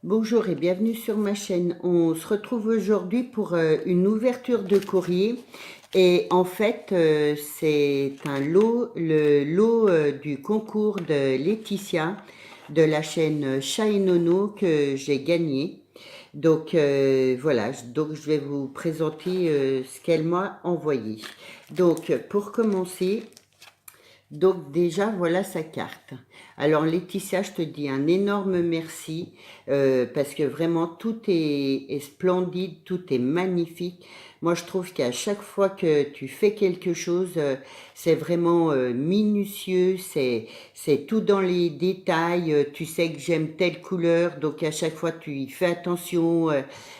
Bonjour et bienvenue sur ma chaîne. On se retrouve aujourd'hui pour une ouverture de courrier et en fait c'est un lot, le lot du concours de Laetitia de la chaîne Chat et Nono que j'ai gagné. Donc voilà, donc je vais vous présenter ce qu'elle m'a envoyé. Donc pour commencer, donc déjà, voilà sa carte. Alors Laetitia, je te dis un énorme merci parce que vraiment tout est splendide, tout est magnifique. Moi, je trouve qu'à chaque fois que tu fais quelque chose, c'est vraiment minutieux, c'est tout dans les détails. Tu sais que j'aime telle couleur, donc à chaque fois tu y fais attention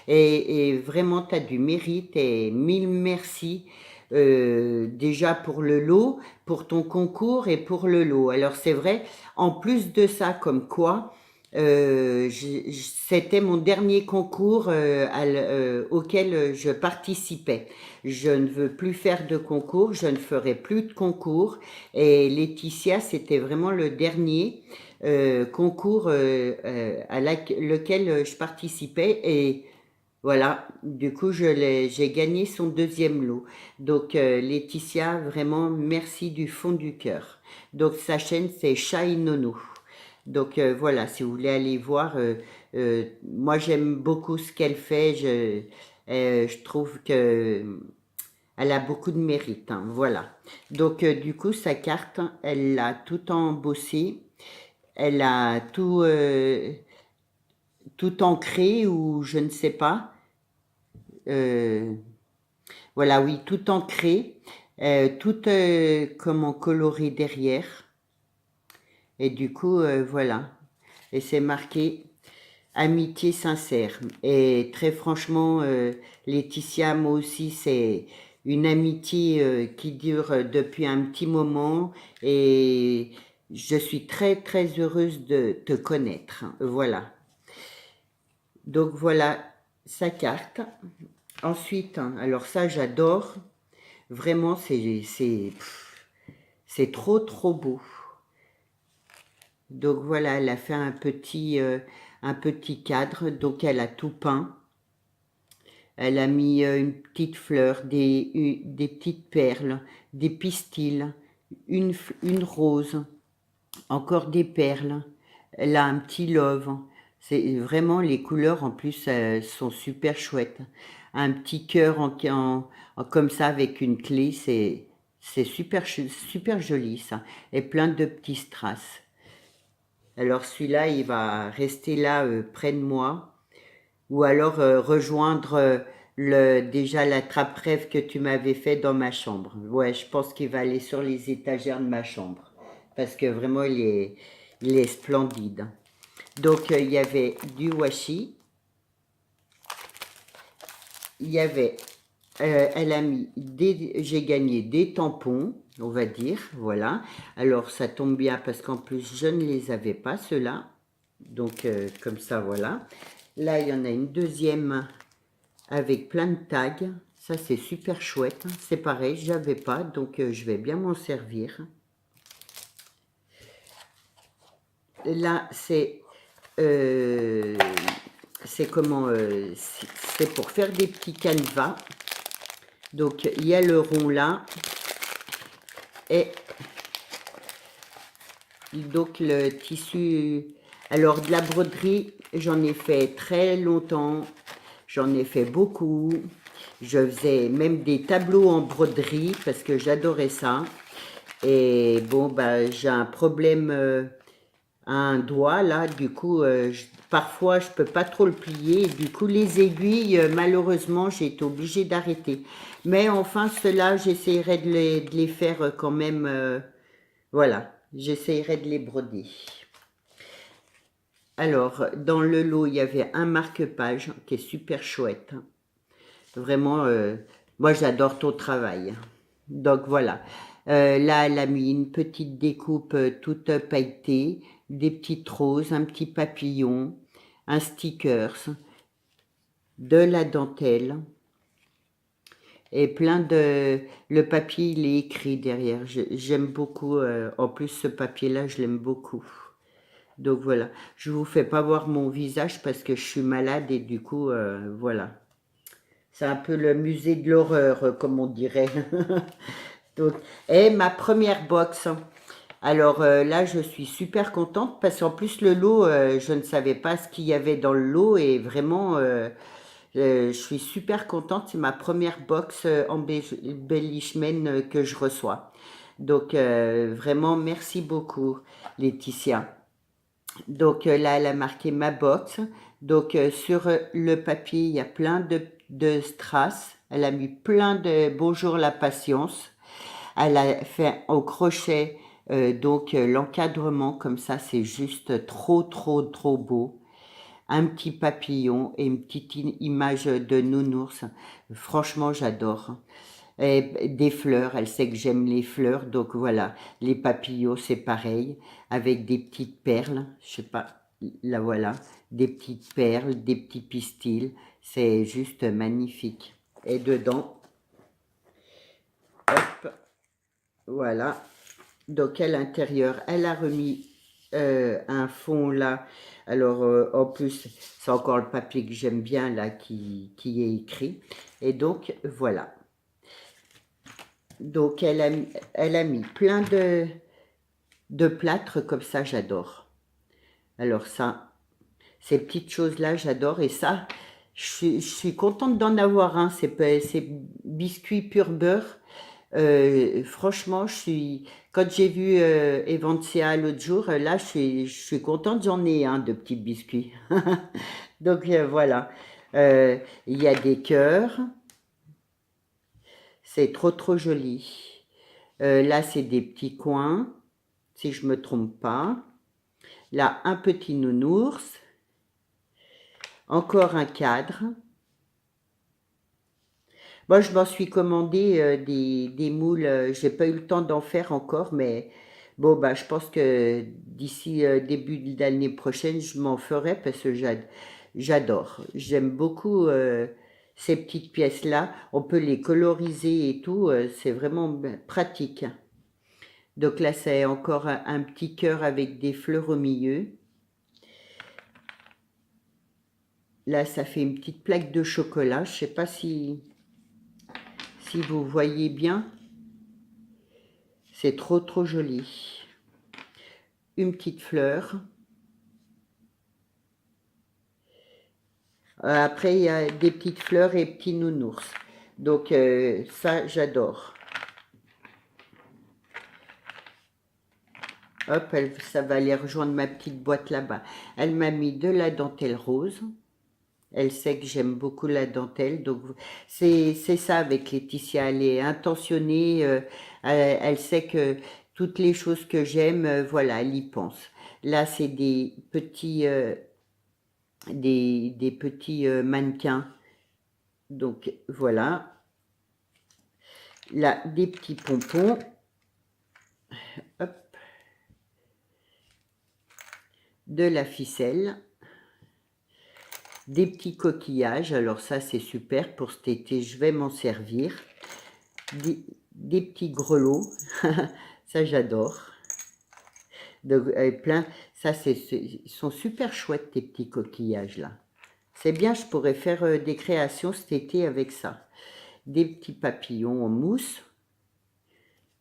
et vraiment tu as du mérite et mille merci. Déjà pour le lot, pour ton concours et pour le lot. Alors c'est vrai, en plus de ça, comme quoi, c'était mon dernier concours auquel je participais. Je ne veux plus faire de concours, je ne ferai plus de concours. Et Laetitia, c'était vraiment le dernier concours lequel je participais. Et voilà, du coup, j'ai gagné son deuxième lot. Donc, Laetitia, vraiment, merci du fond du cœur. Donc, sa chaîne, c'est Chat et Nono. Donc, voilà, si vous voulez aller voir, moi, j'aime beaucoup ce qu'elle fait. Je trouve que elle a beaucoup de mérite, hein, voilà. Donc, du coup, sa carte, elle l'a tout embossé. Elle a tout ancré ou je ne sais pas. Euh, Voilà, oui, tout ancré, tout comment coloré derrière. Et du coup, voilà. Et c'est marqué amitié sincère. Et très franchement, Laetitia, moi aussi, c'est une amitié qui dure depuis un petit moment. Et je suis très, très heureuse de te connaître. Voilà. Donc voilà sa carte. Ensuite, hein, alors ça, j'adore. Vraiment, c'est trop, trop beau. Donc voilà, elle a fait un petit cadre, donc elle a tout peint. Elle a mis une petite fleur, des petites perles, des pistils, une rose, encore des perles. Elle a un petit love. C'est vraiment les couleurs en plus sont super chouettes. Un petit cœur comme ça avec une clé, c'est super joli ça. Et plein de petits strass. Alors celui-là, il va rester là près de moi. Ou alors rejoindre déjà la trappe-rêve que tu m'avais fait dans ma chambre. Ouais, je pense qu'il va aller sur les étagères de ma chambre. Parce que vraiment, il est splendide. Donc, il y avait du washi. Il y avait, elle a mis j'ai gagné des tampons, on va dire, voilà. Alors, ça tombe bien parce qu'en plus, je ne les avais pas, ceux-là. Donc, comme ça, voilà. Là, il y en a une deuxième avec plein de tags. Ça, c'est super chouette. C'est pareil, j'avais pas, donc je vais bien m'en servir. Là, euh, c'est comment c'est pour faire des petits canevas. Donc, il y a le rond là. Et donc, le tissu... Alors, de la broderie, j'en ai fait très longtemps. J'en ai fait beaucoup. Je faisais même des tableaux en broderie parce que j'adorais ça. Et bon, bah, j'ai un problème à un doigt là, du coup, parfois je peux pas trop le plier. Et du coup, les aiguilles, malheureusement, j'ai été obligée d'arrêter. Mais enfin, ceux-là, j'essayerai de les faire quand même. Voilà, j'essayerai de les broder. Alors, dans le lot, il y avait un marque-page qui est super chouette. Vraiment, moi j'adore ton travail. Donc voilà. Là, elle a mis une petite découpe toute pailletée, des petites roses, un petit papillon, un stickers, de la dentelle et plein de... Le papier, il est écrit derrière. J'aime beaucoup. En plus, ce papier-là, je l'aime beaucoup. Donc voilà, je vous fais pas voir mon visage parce que je suis malade et du coup, voilà. C'est un peu le musée de l'horreur, comme on dirait. Donc, et ma première box. Alors là, je suis super contente parce qu'en plus le lot, je ne savais pas ce qu'il y avait dans le lot et vraiment, je suis super contente. C'est ma première box embellishment que je reçois. Donc vraiment, merci beaucoup, Laetitia. Donc là, elle a marqué ma box. Donc sur le papier, il y a plein de strass. Elle a mis plein de bonjour la patience. Elle a fait au crochet l'encadrement comme ça, c'est juste trop trop trop beau. Un petit papillon et une petite image de nounours. Franchement, j'adore. Et des fleurs, elle sait que j'aime les fleurs, donc voilà. Les papillons, c'est pareil, avec des petites perles, je sais pas, là voilà, des petites perles, des petits pistils, c'est juste magnifique. Et dedans, hop, voilà. Donc à l'intérieur, elle a remis un fond là. Alors en plus, c'est encore le papier que j'aime bien là qui est écrit. Et donc voilà. Donc elle a mis plein de plâtre comme ça, j'adore. Alors ça, ces petites choses-là, j'adore. Et ça, je suis contente d'en avoir un. C'est biscuits pur beurre. Franchement, quand j'ai vu Eventia l'autre jour, là, je suis contente, j'en ai un de petits biscuits. Donc voilà. Il y a des cœurs. C'est trop trop joli. Là, c'est des petits coins, si je me trompe pas. Là, un petit nounours. Encore un cadre. Moi, je m'en suis commandé des moules. J'ai pas eu le temps d'en faire encore, mais bon, bah, je pense que d'ici début de l'année prochaine, je m'en ferai parce que j'adore. J'aime beaucoup ces petites pièces-là. On peut les coloriser et tout. C'est vraiment pratique. Donc là, c'est encore un petit cœur avec des fleurs au milieu. Là, ça fait une petite plaque de chocolat. Je sais pas si vous voyez bien. C'est trop trop joli. Une petite fleur. Après, il y a des petites fleurs et petits nounours. Donc ça, j'adore. Hop, ça va aller rejoindre ma petite boîte là-bas. Elle m'a mis de la dentelle rose. Elle sait que j'aime beaucoup la dentelle. Donc c'est ça avec Laetitia. Elle est intentionnée. Elle sait que toutes les choses que j'aime, voilà, elle y pense. Là, c'est des petits mannequins. Donc voilà. Là, des petits pompons. Hop. De la ficelle. Des petits coquillages. Alors ça, c'est super. Pour cet été, je vais m'en servir. Des petits grelots. Ça, j'adore. Donc, plein. Ça, ils sont super chouettes, tes petits coquillages là. C'est bien, je pourrais faire des créations cet été avec ça. Des petits papillons en mousse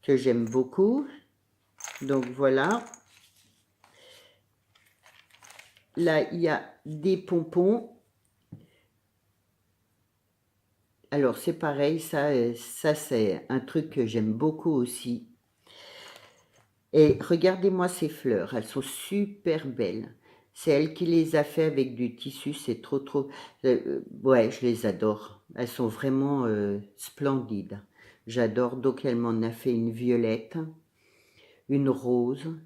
que j'aime beaucoup. Donc voilà. Là, il y a des pompons. Alors c'est pareil, ça c'est un truc que j'aime beaucoup aussi. Et regardez-moi ces fleurs, elles sont super belles. C'est elle qui les a fait avec du tissu, c'est trop trop... ouais, je les adore. Elles sont vraiment splendides. J'adore, donc elle m'en a fait une violette, une rose,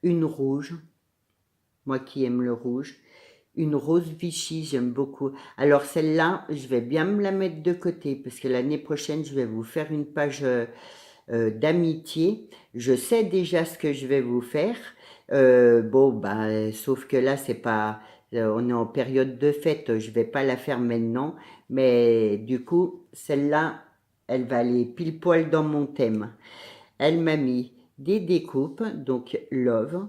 une rouge, moi qui aime le rouge, une rose Vichy, j'aime beaucoup. Alors celle-là, je vais bien me la mettre de côté parce que l'année prochaine, je vais vous faire une page d'amitié. Je sais déjà ce que je vais vous faire. Bon, bah, sauf que là, c'est pas... on est en période de fête, je vais pas la faire maintenant. Mais du coup, celle-là, elle va aller pile poil dans mon thème. Elle m'a mis des découpes, donc Love,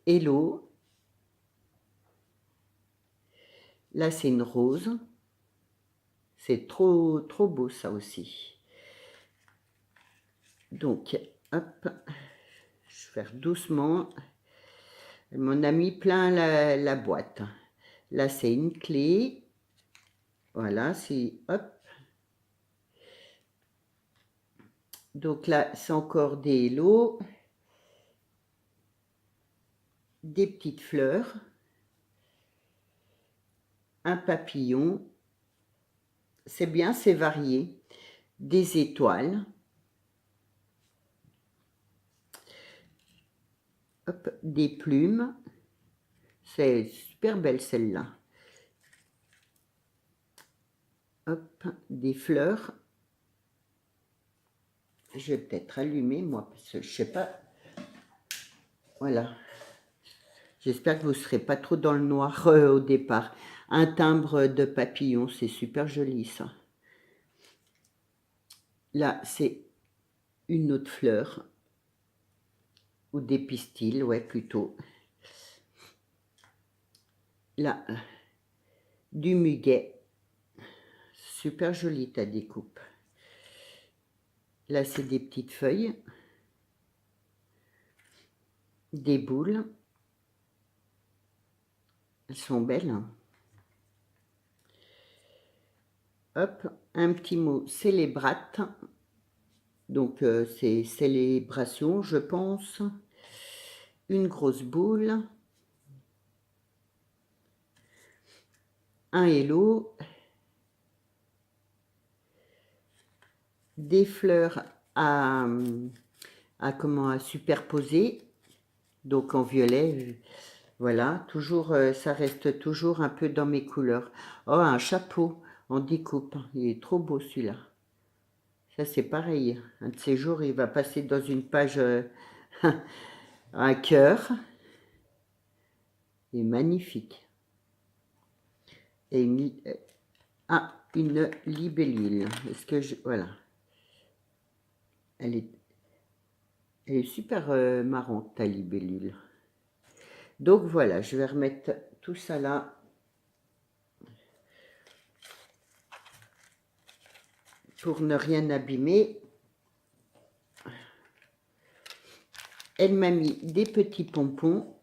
Hello, là c'est une rose, c'est trop beau ça aussi. Donc, hop, je vais faire doucement. On a mis plein la boîte. Là, c'est une clé. Voilà, c'est hop. Donc là, c'est encore des lots, des petites fleurs, un papillon. C'est bien, c'est varié. Des étoiles. Hop, des plumes. C'est super belle celle-là. Hop, des fleurs. Je vais peut-être allumer moi, parce que je sais pas. Voilà. J'espère que vous ne serez pas trop dans le noir au départ. Un timbre de papillon, c'est super joli ça. Là, c'est une autre fleur. Ou des pistils, ouais, plutôt. Là, du muguet. Super joli ta découpe. Là, c'est des petites feuilles. Des boules. Elles sont belles. Hein. Hop, un petit mot célébrate. Donc, c'est célébration, je pense. Une grosse boule. Un hello. Des fleurs à comment à superposer. Donc, en violet. Voilà, toujours, ça reste toujours un peu dans mes couleurs. Oh, un chapeau en découpe. Il est trop beau celui-là. Ça, c'est pareil. Un de ces jours, il va passer dans une page un cœur. Il est magnifique. Et une libellule. Est-ce que je... Voilà. Elle est super marrante, ta libellule. Donc, voilà, je vais remettre tout ça là. Pour ne rien abîmer. Elle m'a mis des petits pompons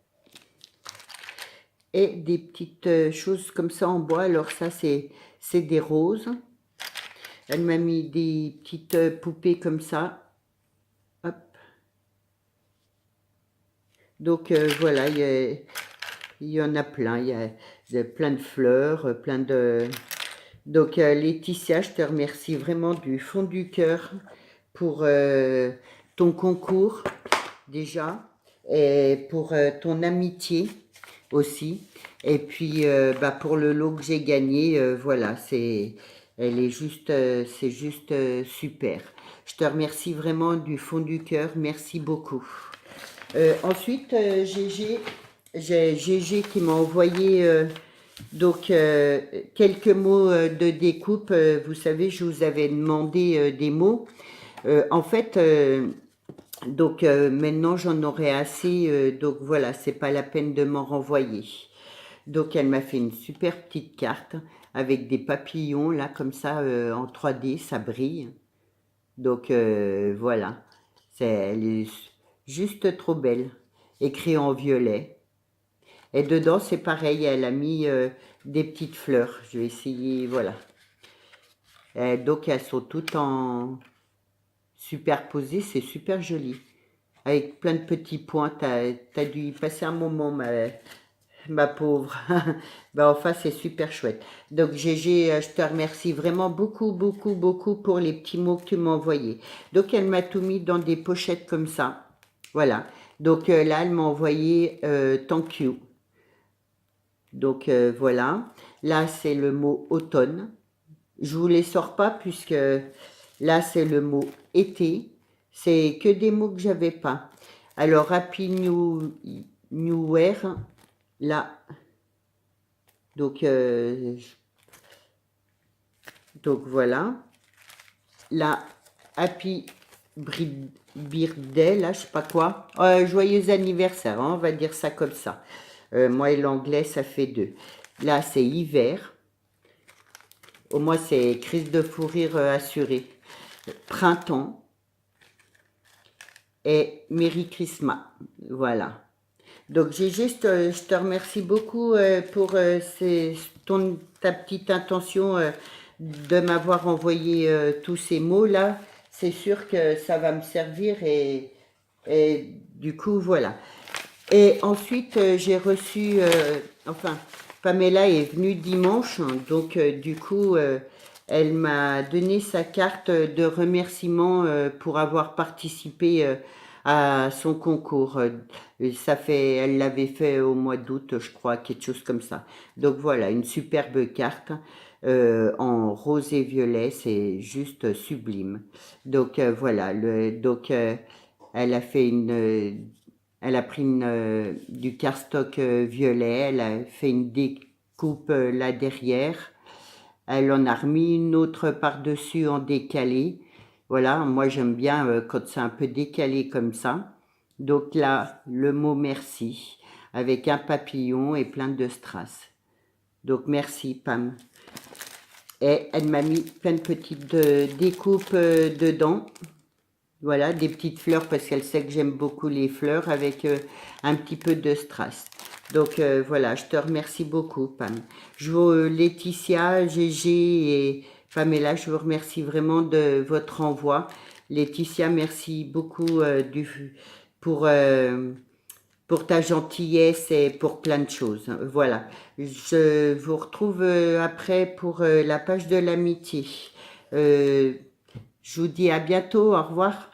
et des petites choses comme ça en bois. Alors ça, c'est des roses. Elle m'a mis des petites poupées comme ça. Hop. Donc voilà, il y en a plein. Il y a plein de fleurs, plein de... Donc Laetitia, je te remercie vraiment du fond du cœur pour ton concours déjà et pour ton amitié aussi. Et puis bah, pour le lot que j'ai gagné, voilà, c'est juste super. Je te remercie vraiment du fond du cœur. Merci beaucoup. Ensuite, j'ai Gégé qui m'a envoyé donc quelques mots de découpe. Vous savez, je vous avais demandé des mots. En fait, donc maintenant j'en aurai assez. Donc voilà, c'est pas la peine de m'en renvoyer. Donc elle m'a fait une super petite carte avec des papillons là comme ça en 3D, ça brille. Donc voilà, elle est juste trop belle, écrit en violet. Et dedans c'est pareil, elle a mis des petites fleurs. Je vais essayer, voilà. Donc elles sont toutes en superposées, c'est super joli. Avec plein de petits points, t'as dû y passer un moment, ma pauvre. Ben, enfin, c'est super chouette. Donc, Gégé, je te remercie vraiment beaucoup, beaucoup, beaucoup pour les petits mots que tu m'as envoyés. Donc, elle m'a tout mis dans des pochettes comme ça. Voilà. Donc, là, elle m'a envoyé thank you. Donc, voilà. Là, c'est le mot automne. Je vous les sors pas puisque là, c'est le mot été. C'est que des mots que j'avais pas. Alors, Happy New Year. Là, donc voilà. Là, Happy birthday, là, je sais pas quoi. Joyeux anniversaire, hein, on va dire ça comme ça. Moi et l'anglais, ça fait 2. Là, c'est hiver. Au moins, c'est crise de fou rire assurée. Printemps et Merry Christmas. Voilà. Donc, Gégé, je te remercie beaucoup pour ta petite intention de m'avoir envoyé tous ces mots-là. C'est sûr que ça va me servir et du coup, voilà. Et ensuite, j'ai reçu, enfin, Pamela est venue dimanche, donc du coup, elle m'a donné sa carte de remerciement pour avoir participé à son concours. Elle l'avait fait au mois d'août, je crois, quelque chose comme ça. Donc voilà, une superbe carte en rose et violet, c'est juste sublime. Donc voilà, elle a fait elle a pris du cardstock violet, elle a fait une découpe là derrière, elle en a remis une autre par-dessus en décalé. Voilà, moi j'aime bien quand c'est un peu décalé comme ça. Donc là, le mot merci, avec un papillon et plein de strass. Donc merci Pam. Et elle m'a mis plein de petites découpes dedans. Voilà, des petites fleurs parce qu'elle sait que j'aime beaucoup les fleurs avec un petit peu de strass. Donc voilà, je te remercie beaucoup Pam. Laetitia, Gégé et Pamela, je vous remercie vraiment de votre envoi. Laetitia, merci beaucoup pour ta gentillesse et pour plein de choses. Voilà, je vous retrouve après pour la page de l'amitié. Je vous dis à bientôt, au revoir.